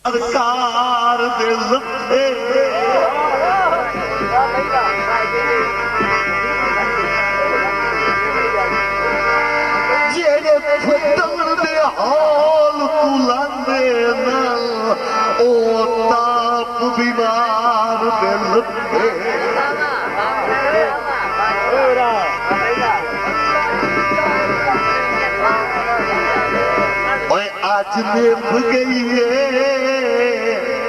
सरकार दे लफे जेड़े फुटण दे हाल तू लांदे ना ओ ताप बीमार दे लफे आज निभ गई है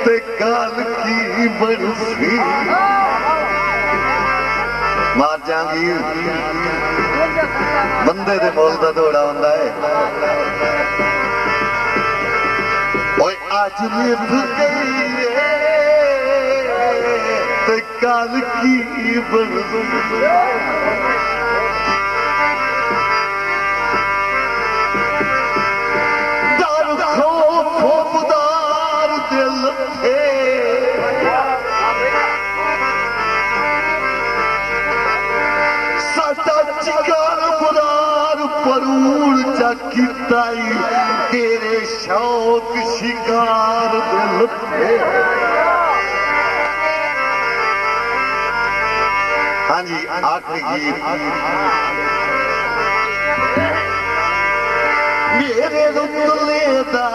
ते काल की बरसी मार जांगी बंदे दे मोल दा दौड़ा हुंदा है ओए आज निभ गई है ते काल की बरसी परूर चकिताई तेरे शौक शिकार दिल पे हाँ जी आखिरी गीत मेरे रुतले दा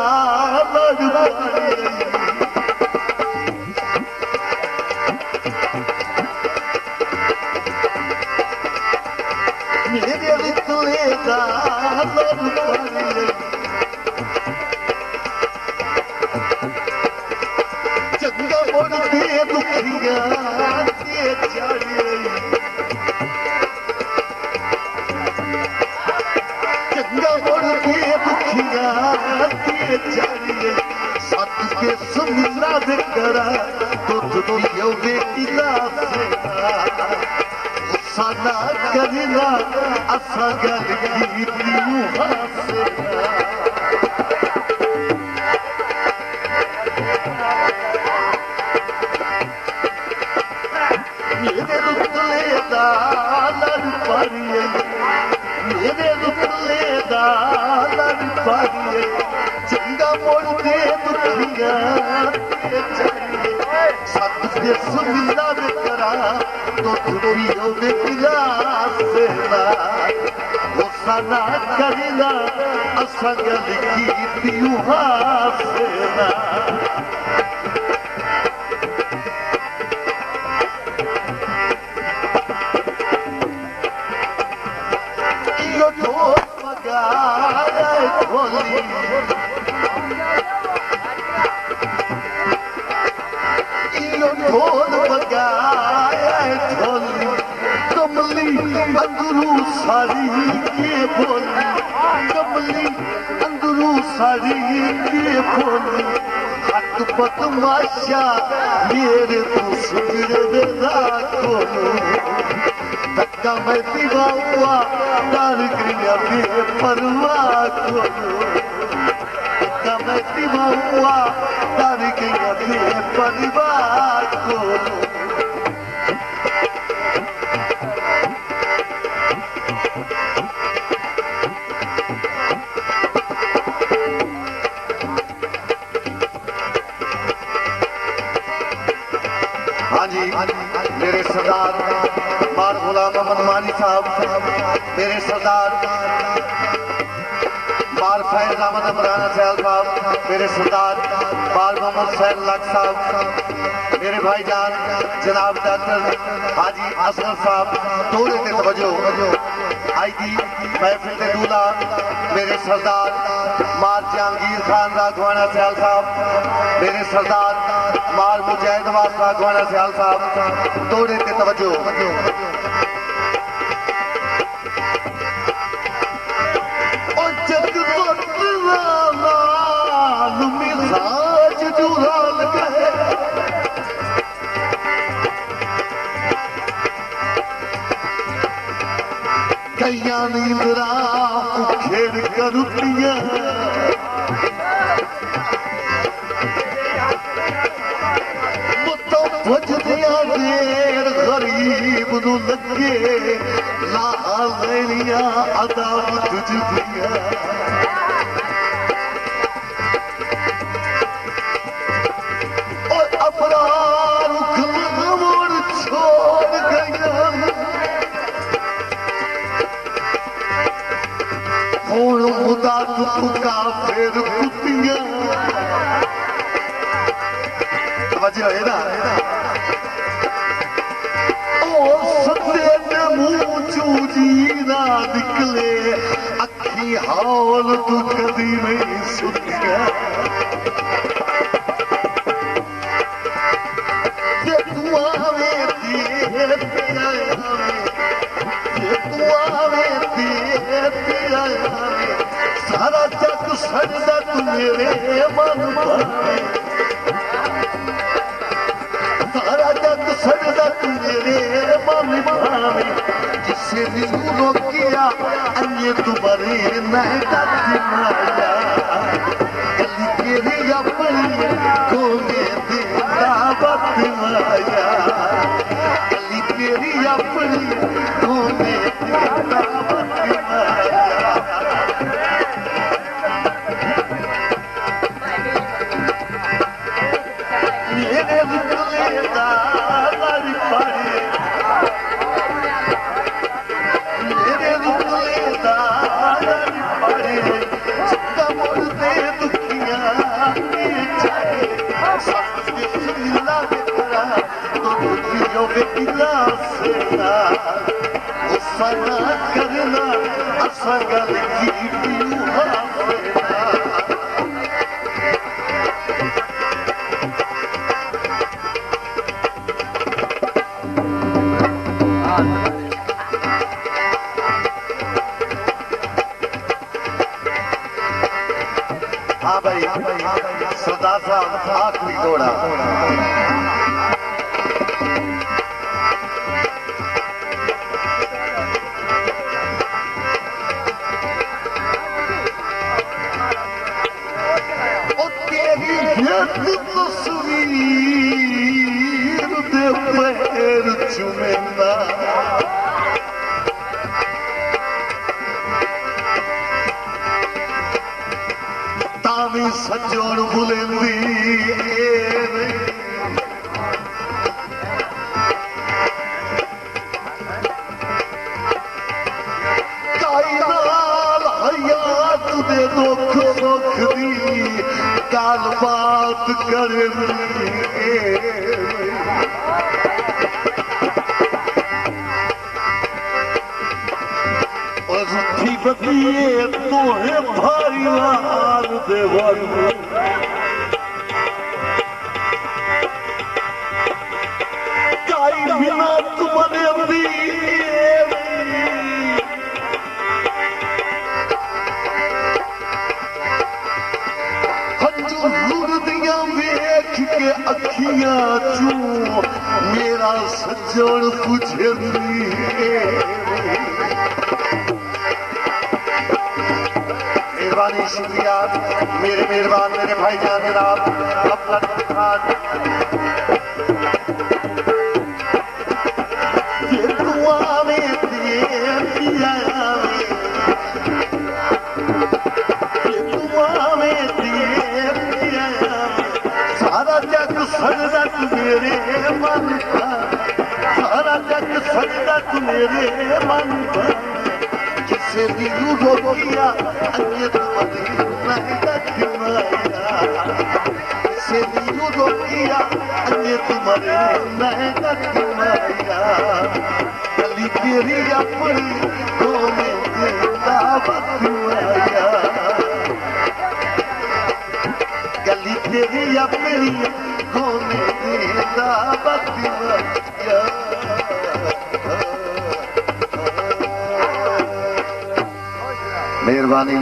चंगा मुड़ दे दुखिया चंगा मुड़ दे दुखिया सत के सुमिला दे करा दुख दियो बेटिला साना करना असा गल की हासे मेरे रुतले दा लड़ पारिए मेरे रुतले दा लड़ पारिए चंगा मोड़ दे दुखिया सत के सुमिला दे करा दुख दियो बेटिला साना करना असा गल की हासेना अंदरू सारी के बोली कमली अंदरू सारी के बोली हक बदमाशा मेरे तो सुगड़े को धक्का मैं दीवा हुआ डर गया बेपरवाह को धक्का मैं दीवा हुआ डर गया बेपरवाह को मेरे सरदार बार गुलाम मोहम्मद मानी साहब मेरे सरदार बार फैज अहमद इमरान सैल साहब मेरे सरदार बार मोहम्मद सैल लक साहब मेरे भाईजान जनाब डॉक्टर हाजी असगर साहब थोड़े से तवज्जो आई थी महफिल के दूल्हा मेरे सरदार मार जहांगीर खान राघवाना सैल साहब मेरे सरदार मार मुजाहिद वास राघवाना सैल साहब थोड़े से तवज्जो कैया नींदरा खेड़ करुतिया मुतो भजदिया देर गरीब नू लगे ला लेनिया अदावत जुदिया होए ना ओ सत्ते ने मुंह चूजी ना निकले अखी हाल तू कदी नहीं सुनिया जे तू आवे दिए पिया जे तू आवे दिए पिया सारा जग सजदा तू मेरे मन भावे सारा जग सजदा तू मेरे मन भावे जिसे दिनू रोकिया अन्य तुम्हारे नहीं जाती माया गली तेरी अपनी को में देता बत माया गली तेरी अपनी को में देता बत माया मेरे बुले दारी पारी मेरे बुले दारी पारी चित्ता मोड़ते दुखिया के चाहे सबके सुनिला बेतरा तो दुखियों बेतिला सेना गुस्सा ना करना असगल की पियूहा सेना हाँ भाई सरदार साहब आखिरी दौड़ा तेरी तस्वीर दे पैर चुमेना तावी सजोड़ बुलेंदी कायनाल हयात दे दुख सुख दी गाल बात करेंदी रुठी बदिए तोहे भारी लाल देवर काई बिना तुम्हारे हजूर दिया वेख के अखियां चू मेरा सजन तुझे मेहरबानी शुक्रिया मेरे मेहरबान मेरे भाईजान जनाब अपना खान ये दुआ में दिए पिया ये दुआ में दिए पिया सारा जग सजदा तू मेरे मन का सारा जग सजदा तू मेरे मन का जिसे दिलू रोकिया अन्य तुम्हारी नहीं जाती माया जिसे दिलू रोकिया अन्य तुम्हारी नहीं जाती माया गली तेरी अपनी को में देता बत माया गली तेरी अपनी को में देता बत माया मेहरबानी